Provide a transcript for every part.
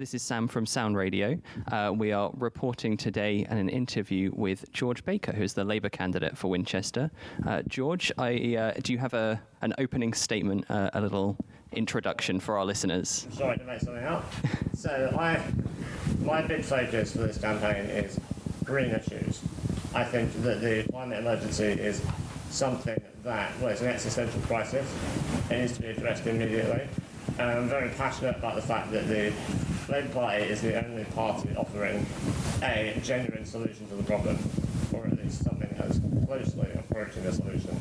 This is Sam from Sound Radio. We are reporting today an interview with George Baker, who's the Labour candidate for Winchester. George, do you have an opening statement, a little introduction for our listeners? Sorry to make something up. So my big focus for this campaign is green issues. I think that the climate emergency is something that, well, it's an existential crisis. It needs to be addressed immediately. And I'm very passionate about the fact that the Labour Party is the only party offering a genuine solution to the problem, or at least something as closely approaching a solution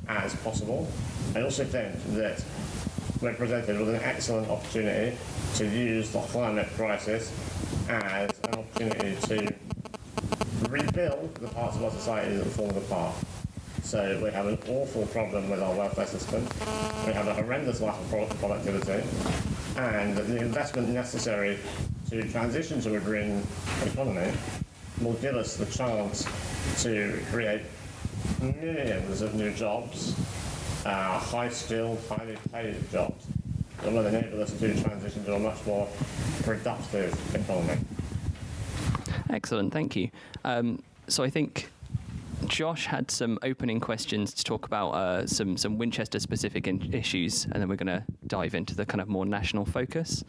as possible. I also think that we're presented with an excellent opportunity to use the climate crisis as an opportunity to rebuild the parts of our society that have fallen apart. So we have an awful problem with our welfare system, we have a horrendous lack of productivity, and the investment necessary to transition to a green economy will give us the chance to create millions of new jobs, high-skilled, highly paid jobs, that will enable us to transition to a much more productive economy. Excellent, thank you. So I think Josh had some opening questions to talk about some Winchester-specific issues, and then we're going to dive into the kind of more national focus.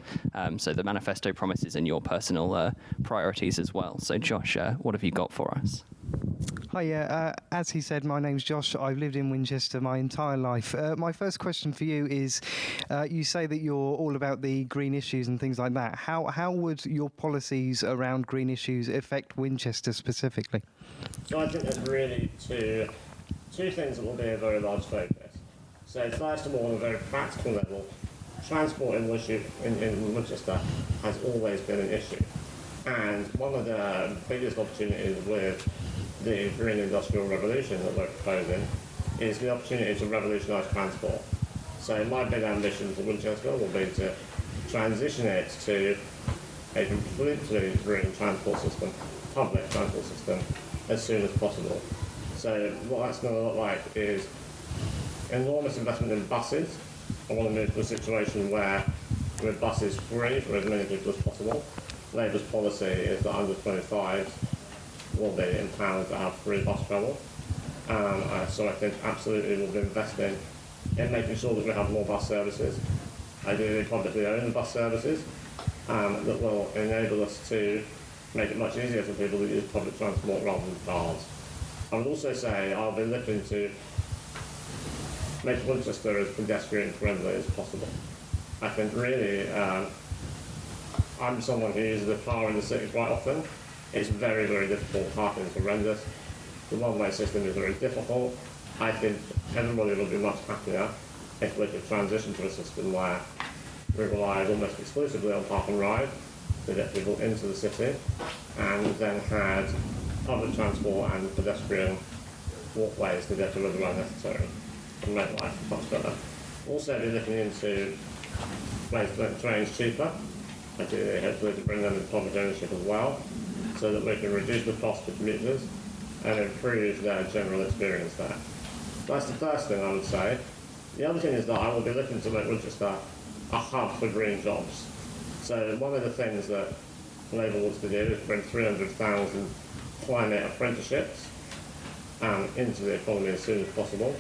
So the manifesto promises and your personal priorities as well. So Josh, what have you got for us? Hi, as he said, my name's Josh. I've lived in Winchester my entire life. My first question for you is, you say that you're all about the green issues and things like that. How would your policies around green issues affect Winchester specifically? So I think there's really two things that will be a very large focus. So first of all, on a very practical level, transport in Winchester has always been an issue. And one of the biggest opportunities with the Green Industrial Revolution that we're proposing is the opportunity to revolutionise transport. So my big ambition for Winchester will be to transition it to a completely green transport system, public transport system, as soon as possible. So what that's going to look like is enormous investment in buses. I want to move to a situation where with buses free for as many people as possible. Labour's policy is that under 25s will be empowered to have free bus travel. So I think absolutely we'll be investing in making sure that we have more bus services, ideally publicly owned bus services, that will enable us to make it much easier for people to use public transport rather than cars. I would also say I'll be looking to make Winchester as pedestrian friendly as possible. I think really, I'm someone who uses a car in the city quite often. It's very, very difficult, parking is horrendous. The one-way system is very difficult. I think everybody will be much happier if we could transition to a system where we rely almost exclusively on park and ride to get people into the city, and then had public transport and pedestrian walkways to get to where they're necessary and make life much better. Also be looking into ways to make trains cheaper, ideally hopefully to bring them into public ownership as well, so that we can reduce the cost for commuters and improve their general experience there. That's the first thing I would say. The other thing is that I will be looking to make Winchester a hub for green jobs. So one of the things that Labour wants to do is bring 300,000 climate apprenticeships into the economy as soon as possible.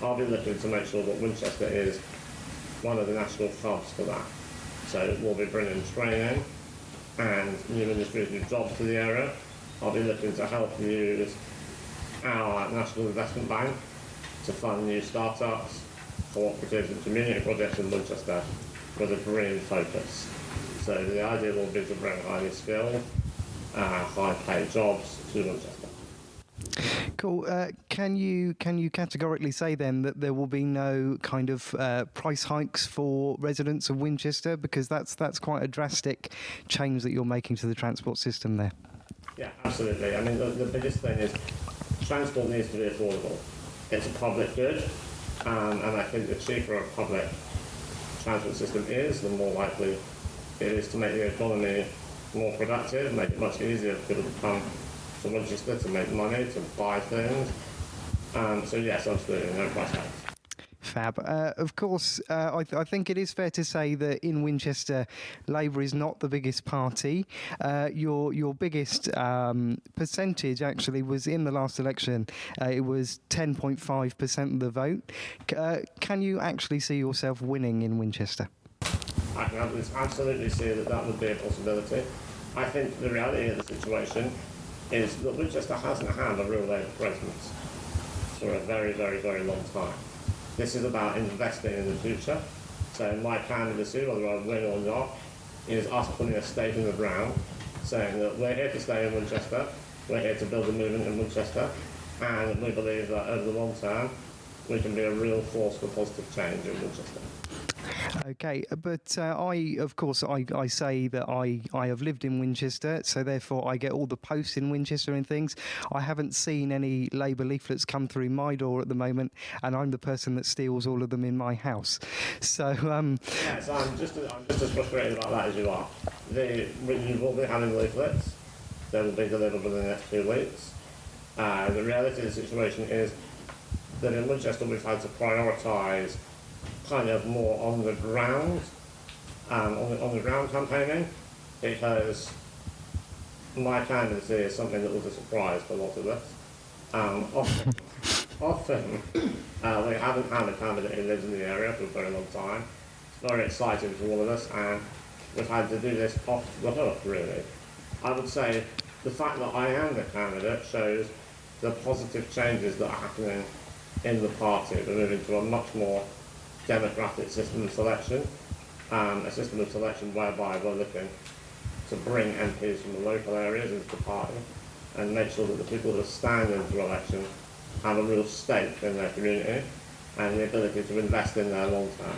I'll be looking to make sure that Winchester is one of the national hubs for that. So we'll be bringing training and new industries, new jobs to the area. I'll be looking to help use our National Investment Bank to fund new startups, cooperatives and community projects in Winchester with a green focus. So the idea will be to bring highly skilled, high-paid jobs to Winchester. Cool. Can you categorically say then that there will be no kind of price hikes for residents of Winchester, because that's quite a drastic change that you're making to the transport system there? Yeah, absolutely. I mean, the biggest thing is transport needs to be affordable. It's a public good, and I think the cheaper a public transport system is, the more likely it is to make the economy more productive, make it much easier for people to come to Winchester to make money, to buy things. So yes, absolutely, no price hikes. Fab. Of course, I think it is fair to say that in Winchester, Labour is not the biggest party. Your biggest percentage actually was in the last election. It was 10.5% of the vote. Can you actually see yourself winning in Winchester? I can absolutely see that would be a possibility. I think the reality of the situation is that Winchester hasn't had a real Labour presence for a very, very, very long time. This is about investing in the future. So my candidacy, whether I win or not, is us putting a stake in the ground, saying that we're here to stay in Winchester, we're here to build a movement in Winchester, and we believe that over the long term, we can be a real force for positive change in Winchester. Okay, but I say that I have lived in Winchester, so therefore I get all the posts in Winchester and things. I haven't seen any Labour leaflets come through my door at the moment, and I'm the person that steals all of them in my house. So yes, I'm just as frustrated about that as you are. You will be having leaflets. They will be delivered within the next few weeks. The reality of the situation is that in Winchester we've had to prioritise kind of more on the ground campaigning, because my candidacy is something that was a surprise for lots of us. Often we haven't had a candidate who lives in the area for a very long time. It's very exciting for all of us, and we've had to do this off the hook, really. I would say the fact that I am the candidate shows the positive changes that are happening in the party. We're moving to a much more democratic system of selection, a system of selection whereby we're looking to bring MPs from the local areas into the party and make sure that the people that stand into election have a real stake in their community and the ability to invest in their long term.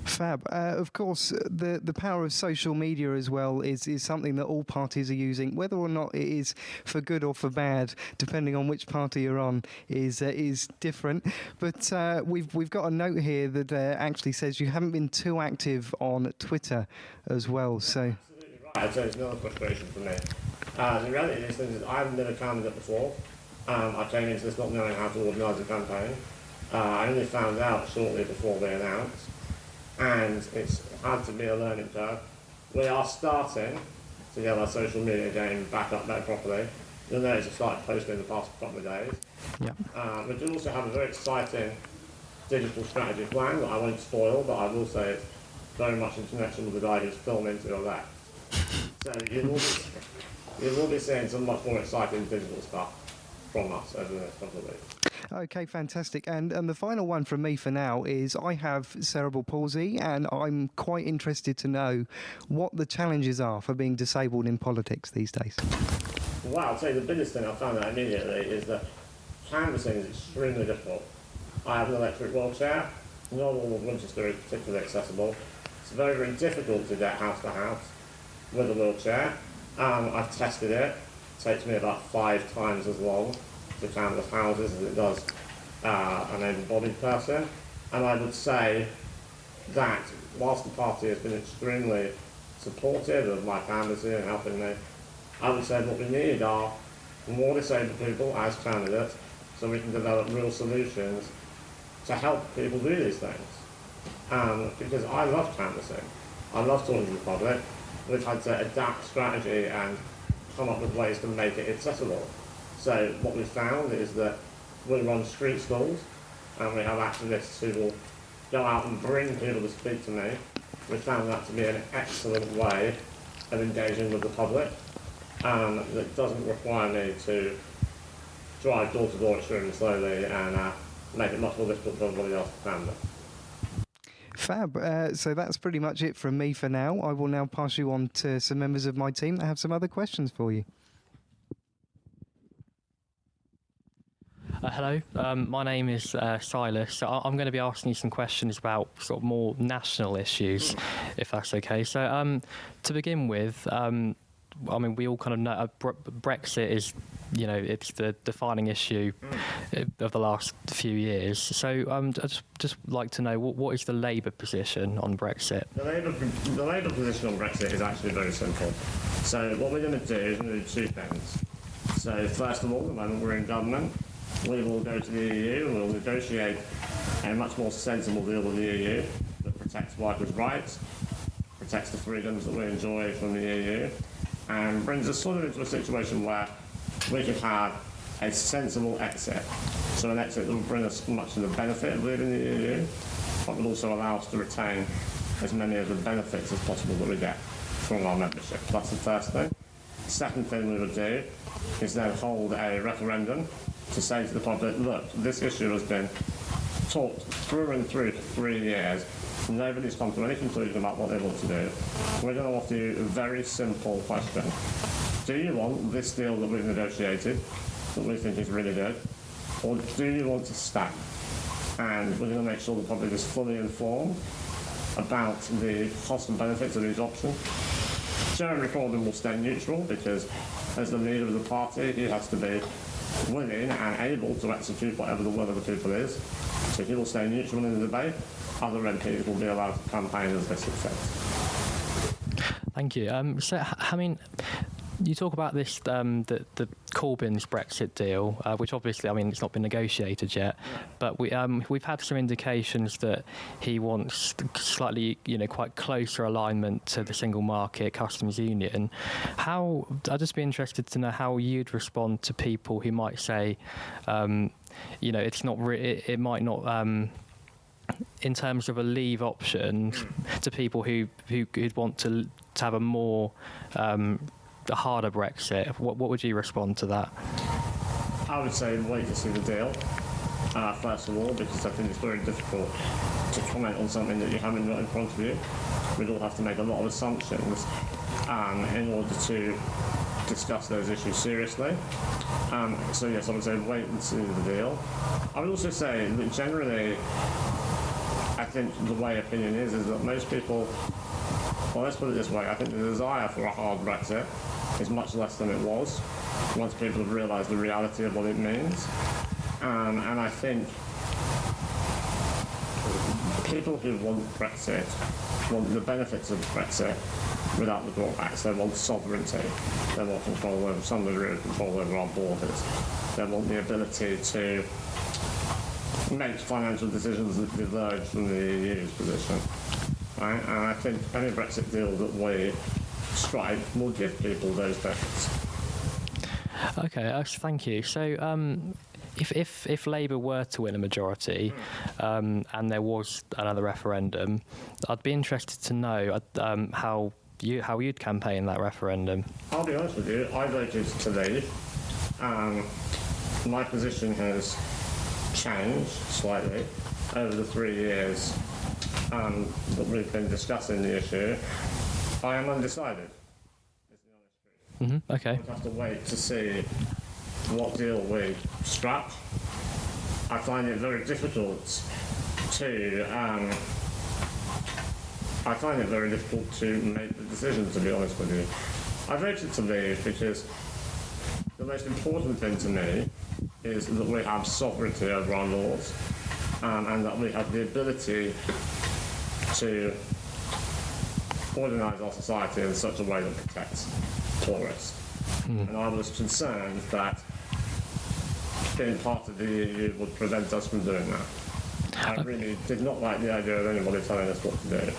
Fab. Of course, the power of social media as well is something that all parties are using, whether or not it is for good or for bad, depending on which party you're on, is different. But we've got a note here that actually says you haven't been too active on Twitter as well. So absolutely right. I'd say it's another frustration for me. The reality is that I haven't been a candidate before. I came into this not knowing how to organise a campaign. I only found out shortly before they announced. And it's had to be a learning curve. We are starting to get our social media game back up there properly. You'll notice I've started posting the past couple of days. yeah. We do also have a very exciting digital strategy plan that I won't spoil, but I will say it's very much in connection with the guy who's filming to your left. So you will be seeing some much more exciting digital stuff from us over the next couple of weeks. Okay, fantastic. And the final one from me for now is I have cerebral palsy, and I'm quite interested to know what the challenges are for being disabled in politics these days. Well, I'll tell you the biggest thing I found out immediately is that canvassing is extremely difficult. I have an electric wheelchair. Not all of Winchester is particularly accessible. It's very, very difficult to get house to house with a wheelchair. I've tested it. It takes me about 5 times as long to canvass houses as it does an able-bodied person. And I would say that whilst the party has been extremely supportive of my canvassing and helping me, I would say what we need are more disabled people as candidates so we can develop real solutions to help people do these things. Because I love canvassing. I love talking to the public. We've had to adapt strategy and come up with ways to make it accessible. So what we've found is that we run street stalls and we have activists who will go out and bring people to speak to me. We found that to be an excellent way of engaging with the public that doesn't require me to drive door to door extremely slowly and make it much more difficult for everybody else to canvass. Fab. So that's pretty much it from me for now. I will now pass you on to some members of my team that have some other questions for you. Hello, my name is Silas. So I'm going to be asking you some questions about sort of more national issues, if that's okay. So to begin with, I mean, we all kind of know Brexit is, you know, it's the defining issue of the last few years. So I'd just like to know what is the Labour position on Brexit? The Labour position on Brexit is actually very simple. So what we're going to do is we're going to do 2 things. So first of all, the moment we're in government, we will go to the EU and we'll negotiate a much more sensible deal with the EU that protects workers' rights, protects the freedoms that we enjoy from the EU, and brings us sort of into a situation where we could have a sensible exit. So an exit that will bring us much of the benefit of leaving the EU, but will also allow us to retain as many of the benefits as possible that we get from our membership. That's the first thing. The second thing we would do is then hold a referendum to say to the public, look, this issue has been talked through and through for 3 years. Nobody's come to any conclusion about what they want to do. We're going to offer you a very simple question. Do you want this deal that we've negotiated, that we think is really good, or do you want to stay? And we're going to make sure the public is fully informed about the cost and benefits of each option. Jeremy Corbyn will stay neutral because, as the leader of the party, he has to be willing and able to execute whatever the will of the people is. So he will stay neutral in the debate. Other MPs will be allowed to campaign as they see fit. Thank you. So, I mean, you talk about this, the Corbyn's Brexit deal, which obviously, I mean, it's not been negotiated yet, but we've had some indications that he wants slightly, quite closer alignment to the single market customs union. I'd just be interested to know how you'd respond to people who might say, it's not, it might not. In terms of a leave option, to people who'd want to have a more a harder Brexit, what would you respond to that? I would say wait to see the deal, first of all, because I think it's very difficult to comment on something that you haven't got in front of you. We'd all have to make a lot of assumptions in order to discuss those issues seriously. So yes, I would say wait and see the deal. I would also say that generally, I think the way opinion is that most people, well, let's put it this way, I think the desire for a hard Brexit is much less than it was once people have realised the reality of what it means. And I think people who want Brexit want the benefits of Brexit without the drawbacks. They want sovereignty. They want control over, some degree of control over our borders. They want the ability to make financial decisions that diverge from the EU's position. Right? And I think any Brexit deal that we strike will give people those benefits. Okay, thank you. So, if Labour were to win a majority, and there was another referendum, I'd be interested to know how you'd campaign that referendum. I'll be honest with you, I voted to leave. My position has changed slightly over the 3 years that we've been discussing the issue. I am undecided, is the honest truth. Okay. We'll have to wait to see what deal we struck. I find it very difficult to make the decision, to be honest with you. I voted to leave because the most important thing to me is that we have sovereignty over our laws and that we have the ability to organise our society in such a way that protects tourists. And I was concerned that being part of the EU would prevent us from doing that. I really did not like the idea of anybody telling us what to do.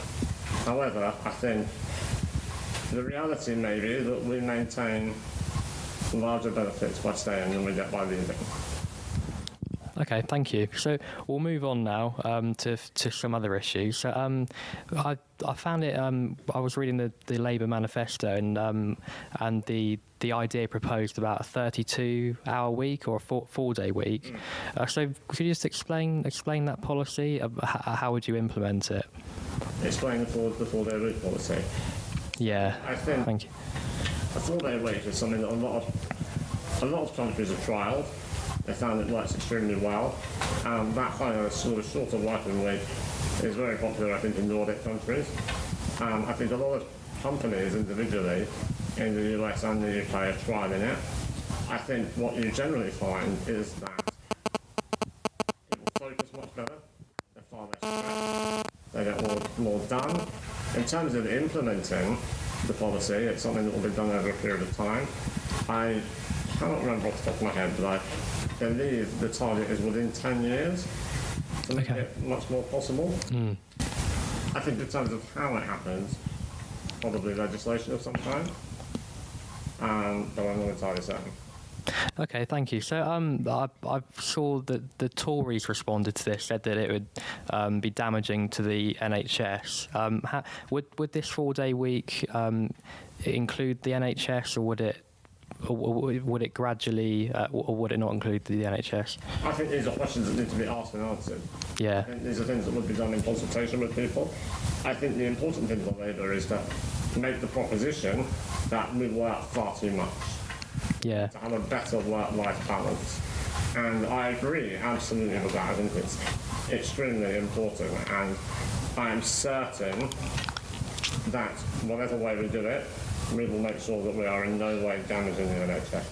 However, I think the reality may be that we maintain larger benefits by staying than we get by leaving. Okay, thank you. So we'll move on now to some other issues. So I found it. I was reading the Labour manifesto and the idea proposed about a 32-hour week or a four-day week. So could you just explain that policy? How would you implement it? Explain the four-day week policy. Yeah. I think thank you. A 4-day week is something that a lot of countries have trialled. They found it works extremely well. That kind of sort of shorter working week is very popular, I think, in Nordic countries. I think a lot of companies individually in the US and the UK are trialling it. I think what you generally find is that it will focus much better. They're far less stressed. They get more done. In terms of implementing the policy, it's something that will be done over a period of time. I cannot remember off the top of my head, but I believe the target is within 10 years to make it much more possible. I think in terms of how it happens, probably legislation of some kind, but I'm not entirely certain. Okay, thank you. So I saw that the Tories responded to this, said that it would be damaging to the NHS. Would this 4-day week include the NHS, or would it gradually, or would it not include the NHS? I think these are questions that need to be asked and answered. Yeah. I think these are things that would be done in consultation with people. I think the important thing for Labour is to make the proposition that we work far too much. Yeah. To have a better work-life balance. And I agree absolutely with that. I think it's extremely important, and I am certain that whatever way we do it, we will make sure that we are in no way damaging the NHS.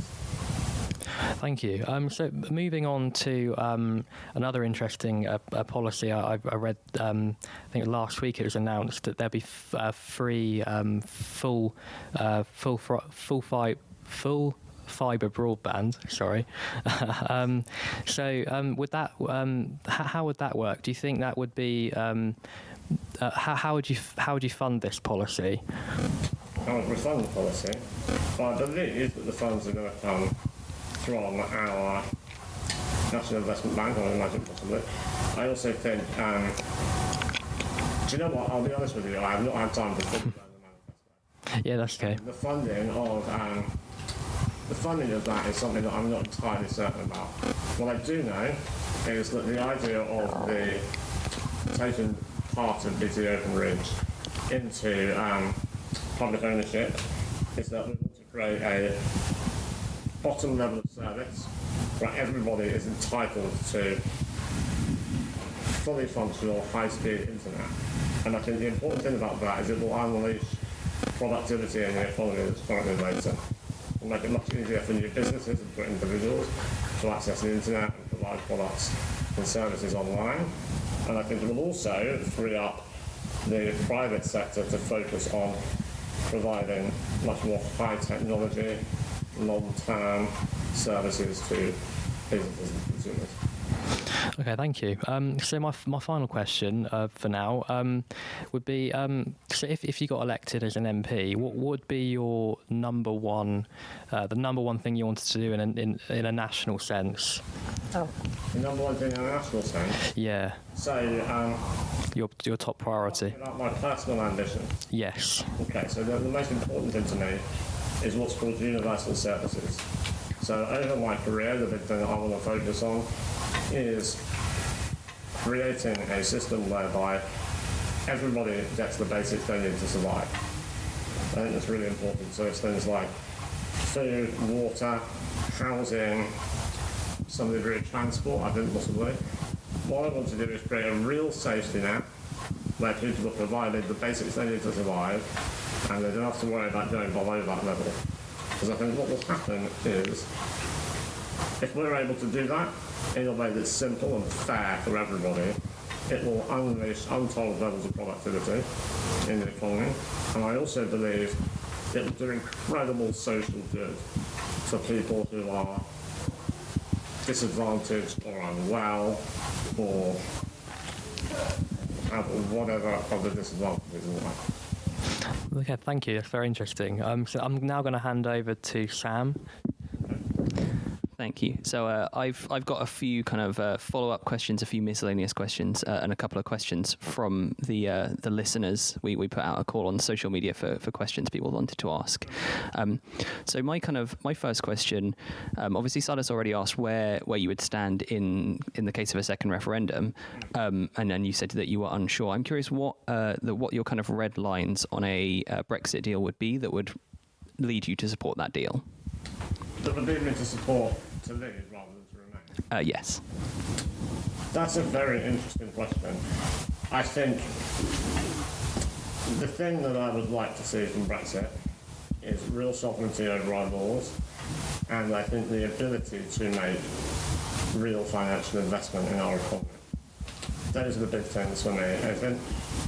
Thank you. So moving on to another interesting policy I read, I think last week it was announced that there'll be free full fibre broadband. Sorry. Would that how would that work? Do you think that would be how would you fund this policy? How would we fund the policy? Well, I believe that the funds are going to come from our National Investment Bank, I would imagine possibly. I also think, do you know what, I'll be honest with you, I have not had time to think about the manifesto. Yeah, that's okay. The funding of that is something that I'm not entirely certain about. What I do know is that the idea of the taking part of BT Openreach into public ownership is that we want to create a bottom level of service where everybody is entitled to fully functional high-speed internet. And I think the important thing about that is it will unleash productivity in the economy that's currently latent. It will make it much easier for new businesses and for individuals to access the internet and provide products and services online. And I think it will also free up the private sector to focus on providing much more high technology, long-term services to businesses and consumers. Okay, thank you. So my final question for now would be: so if you got elected as an MP, what would be your the number one thing you wanted to do in a national sense? The number one thing in a national sense? Yeah. So, your top priority? about my personal ambition? Yes. Okay, so the most important thing to me is what's called universal services. So over my career, the big thing that I want to focus on is creating a system whereby everybody gets the basics they need to survive. I think that's really important. So it's things like food, water, housing, some degree of transport, I think possibly. What I want to do is create a real safety net where people are provided the basics they need to survive, and they don't have to worry about going below that level. Because I think what will happen is, if we're able to do that in a way that's simple and fair for everybody, it will unleash untold levels of productivity in the economy. And I also believe it will do incredible social good for people who are disadvantaged or unwell or have whatever other disadvantages in life. Okay, thank you. That's very interesting. So I'm now going to hand over to Sam. Thank you. So I've got a few kind of follow-up questions, a few miscellaneous questions, and a couple of questions from the listeners. We put out a call on social media for questions people wanted to ask. So my first question, obviously Silas already asked where you would stand in the case of a second referendum, and then you said that you were unsure. I'm curious what your kind of red lines on a Brexit deal would be that would lead you to support that deal. That would lead me to support to leave rather than to remain? Yes. That's a very interesting question. I think the thing that I would like to see from Brexit is real sovereignty over our laws, and I think the ability to make real financial investment in our economy. Those are the big things for me. I think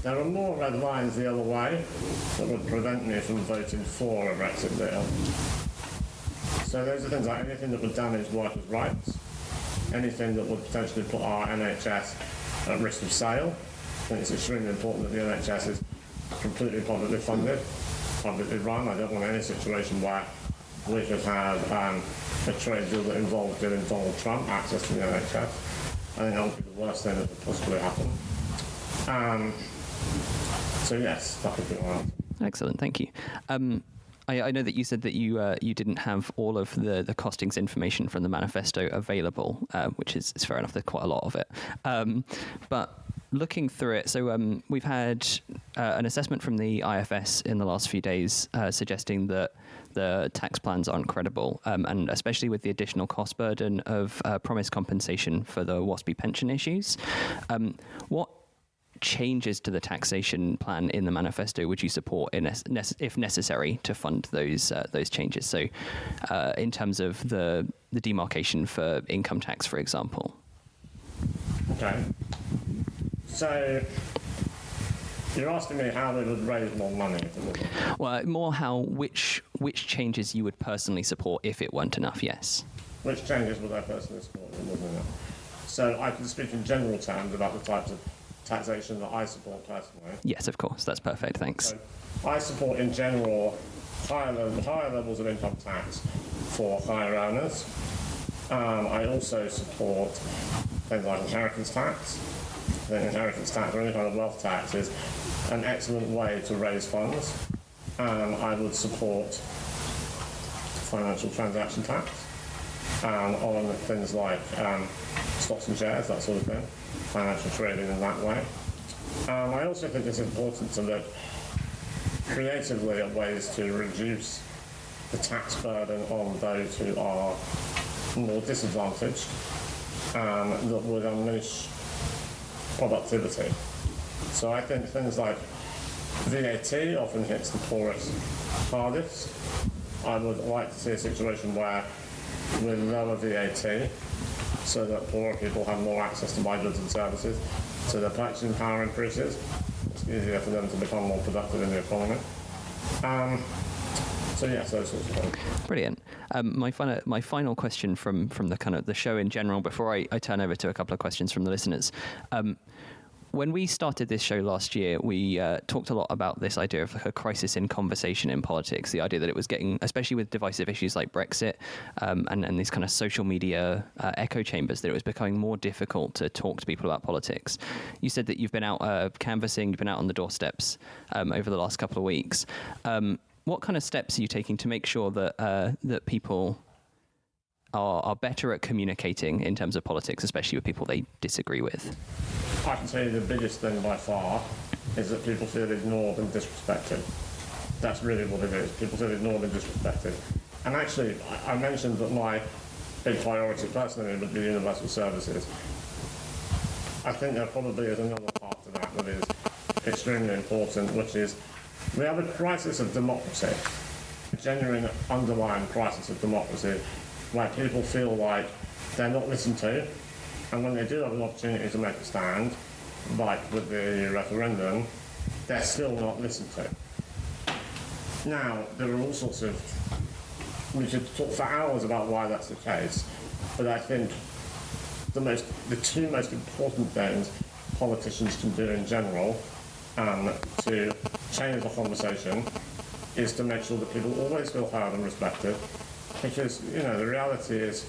there are more red lines the other way that would prevent me from voting for a Brexit deal. So those are things like anything that would damage workers' rights, anything that would potentially put our NHS at risk of sale. I think it's extremely important that the NHS is completely publicly funded, publicly run. I don't want any situation where we could have a trade deal that involved giving Donald Trump access to the NHS. I think that would be the worst thing that could possibly happen. So yes, that would be my answer. Excellent, thank you. I know that you said that you didn't have all of the costings information from the manifesto available, which is fair enough. There's quite a lot of it. But looking through it, so we've had an assessment from the IFS in the last few days suggesting that the tax plans aren't credible, and especially with the additional cost burden of promised compensation for the WASPy pension issues. What changes to the taxation plan in the manifesto would you support if necessary to fund those changes? So in terms of the demarcation for income tax, for example. Okay. So you're asking me how we would raise more money? Well, more which changes you would personally support if it weren't enough, yes. Which changes would I personally support if it wasn't enough? So I can speak in general terms about the types of taxation that I support personally. Yes, of course. That's perfect. Thanks. So I support in general higher levels of income tax for higher earners. I also support things like inheritance tax. I think inheritance tax or any kind of wealth tax is an excellent way to raise funds. I would support financial transaction tax on things like stocks and shares, that sort of thing, financial trading in that way. I also think it's important to look creatively at ways to reduce the tax burden on those who are more disadvantaged that would unleash productivity. So I think things like VAT often hits the poorest hardest. I would like to see a situation where we lower VAT so that poorer people have more access to buy goods and services, so their purchasing power increases. It's easier for them to become more productive in the economy. So yes, those sorts of things. Brilliant. My final question from the kind of the show in general before I turn over to a couple of questions from the listeners. When we started this show last year, we talked a lot about this idea of like a crisis in conversation in politics, the idea that it was getting, especially with divisive issues like Brexit and these kind of social media echo chambers, that it was becoming more difficult to talk to people about politics. You said that you've been out canvassing, you've been out on the doorsteps over the last couple of weeks. What kind of steps are you taking to make sure that people are better at communicating in terms of politics, especially with people they disagree with? I can tell you the biggest thing by far is that people feel ignored and disrespected. That's really what it is. People feel ignored and disrespected. And actually, I mentioned that my big priority personally would be universal services. I think there probably is another part to that that is extremely important, which is we have a crisis of democracy, a genuine underlying crisis of democracy, where people feel like they're not listened to, and when they do have an opportunity to make a stand, like with the referendum, they're still not listened to. Now, there are all sorts of... We could talk for hours about why that's the case, but I think the two most important things politicians can do in general to change the conversation is to make sure that people always feel heard and respected. Because, the reality is,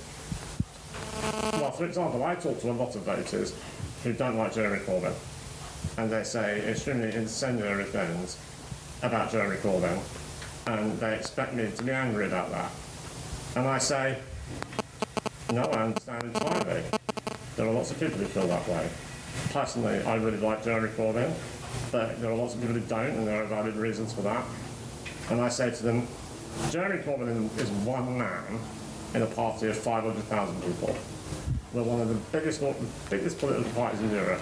well, for example, I talk to a lot of voters who don't like Jeremy Corbyn, and they say extremely incendiary things about Jeremy Corbyn, and they expect me to be angry about that. And I say, no, I understand entirely. There are lots of people who feel that way. Personally, I really like Jeremy Corbyn, but there are lots of people who don't, and there are valid reasons for that. And I say to them, Jeremy Corbyn is one man in a party of 500,000 people. We're one of the biggest political parties in Europe,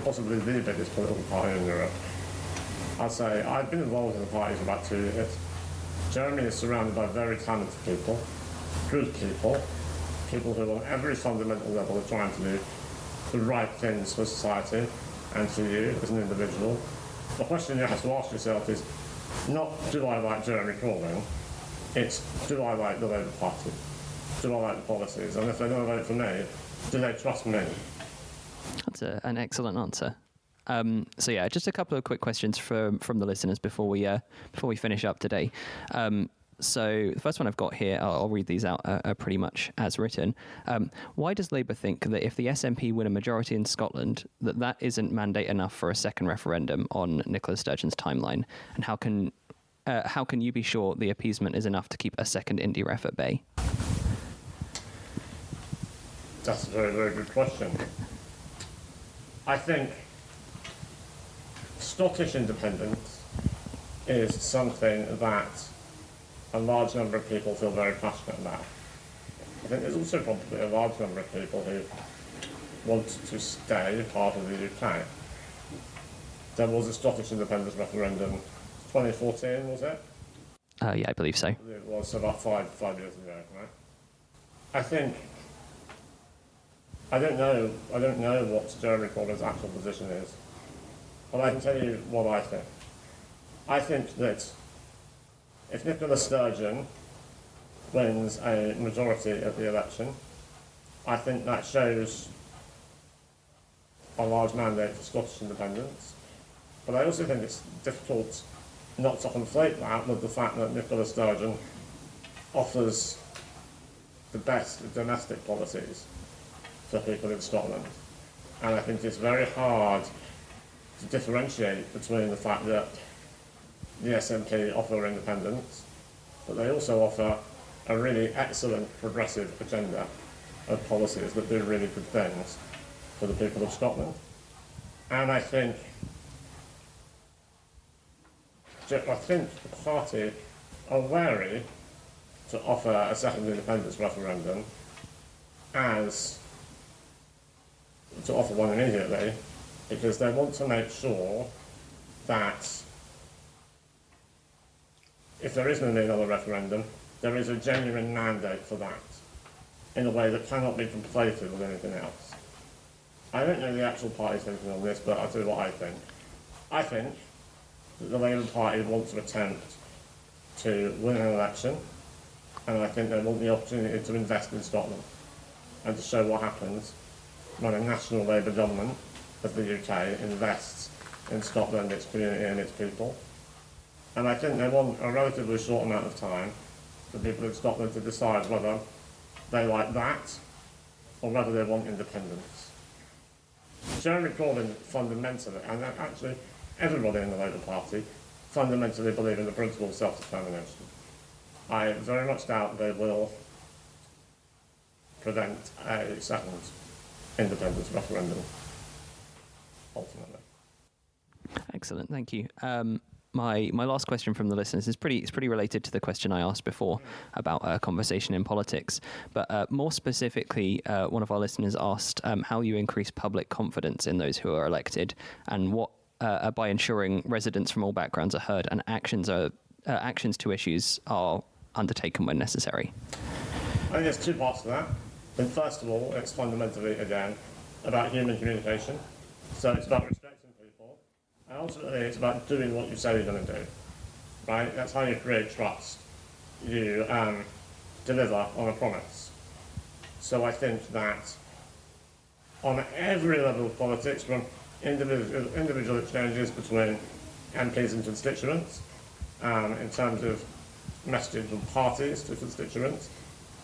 possibly the biggest political party in Europe. I'd say I've been involved in the party for about 2 years. Jeremy is surrounded by very talented people, good people who on every fundamental level are trying to do the right things for society and for you as an individual. The question you have to ask yourself is not, do I like Jeremy Corbyn? It's, do I like the Labour Party? Do I like the policies? And if they don't vote for me, do they trust me? That's an excellent answer. So yeah, just a couple of quick questions from the listeners before we finish up today. So the first one I've got here, I'll read these out pretty much as written. Why does Labour think that if the SNP win a majority in Scotland, that isn't mandate enough for a second referendum on Nicola Sturgeon's timeline? And how can you be sure the appeasement is enough to keep a second indie ref at bay? That's a very, very good question. I think Scottish independence is something that a large number of people feel very passionate about. I think there's also probably a large number of people who want to stay part of the UK. There was a Scottish independence referendum, 2014, was it? Yeah, I believe so. It was about five years ago, right? I don't know what Jeremy Corbyn's actual position is, but I can tell you what I think. I think that if Nicola Sturgeon wins a majority at the election, I think that shows a large mandate for Scottish independence. But I also think it's difficult not to conflate that with the fact that Nicola Sturgeon offers the best domestic policies for people in Scotland. And I think it's very hard to differentiate between the fact that the SNP offer independence, but they also offer a really excellent progressive agenda of policies that do really good things for the people of Scotland. And I think the party are wary to offer a second independence referendum as to offer one immediately, because they want to make sure that if there is going to be another referendum, there is a genuine mandate for that in a way that cannot be conflated with anything else. I don't know the actual party thinking on this, but I'll tell you what I think. I think that the Labour Party wants to attempt to win an election, and I think they want the opportunity to invest in Scotland and to show what happens when a national Labour government of the UK invests in Scotland, its community and its people. And I think they want a relatively short amount of time for people in Scotland to decide whether they like that or whether they want independence. Jeremy Corbyn fundamentally, and actually everybody in the Labour Party, fundamentally believe in the principle of self-determination. I very much doubt they will prevent a second independence referendum, ultimately. Excellent, thank you. My last question from the listeners is pretty related to the question I asked before about conversation in politics, but more specifically, one of our listeners asked how you increase public confidence in those who are elected, and what by ensuring residents from all backgrounds are heard and actions to issues are undertaken when necessary. I think there's two parts to that. And first of all, it's fundamentally, again, about human communication. So it's about respecting people, and ultimately it's about doing what you say you're going to do, right? That's how you create trust. You deliver on a promise. So I think that on every level of politics, from individual exchanges between MPs and constituents, in terms of messaging from parties to constituents,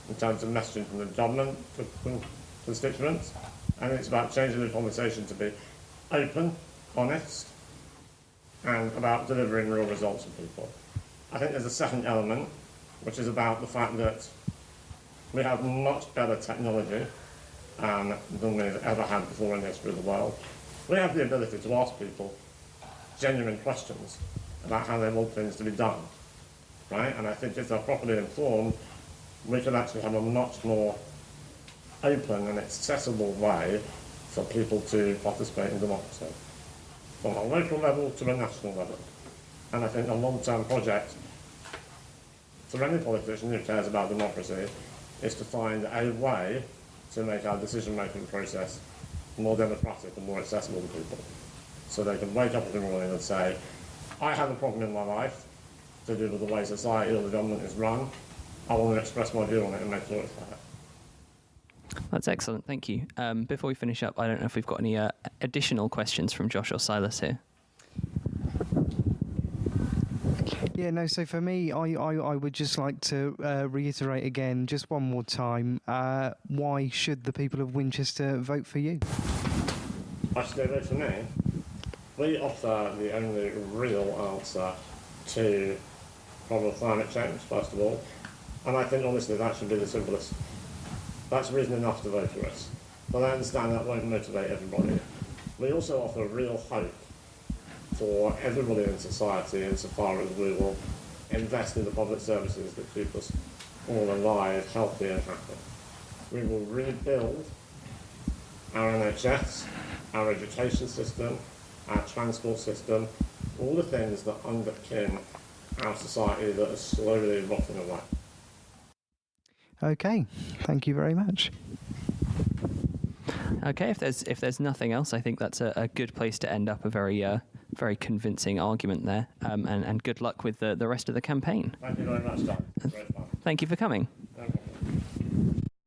in terms of messaging from the government to constituents, and it's about changing the conversation to be open, honest, and about delivering real results for people. I think there's a second element, which is about the fact that we have much better technology than we've ever had before in the history of the world. We have the ability to ask people genuine questions about how they want things to be done, right? And I think if they're properly informed, we can actually have a much more open and accessible way for people to participate in democracy, from a local level to a national level. And I think a long-term project for any politician who cares about democracy is to find a way to make our decision-making process more democratic and more accessible to people. So they can wake up in the morning and say, I have a problem in my life to do with the way society or the government is run. I want to express my view on it and make sure it's better. That's excellent. Thank you. Before we finish up, I don't know if we've got any additional questions from Josh or Silas here. Yeah, no, so for me, I would just like to reiterate again, just one more time, why should the people of Winchester vote for you? Why should they vote for me? We offer the only real answer to problem of climate change, first of all, and I think honestly that should be the simplest. That's reason enough to vote for us. But I understand that won't motivate everybody. We also offer real hope for everybody in society insofar as we will invest in the public services that keep us all alive, healthy and happy. We will rebuild our NHS, our education system, our transport system, all the things that underpin our society that are slowly rotting away. Okay, thank you very much. Okay, if there's nothing else, I think that's a good place to end up. A very convincing argument there, and good luck with the rest of the campaign. Thank you very much, Dan. Great fun. Thank you for coming.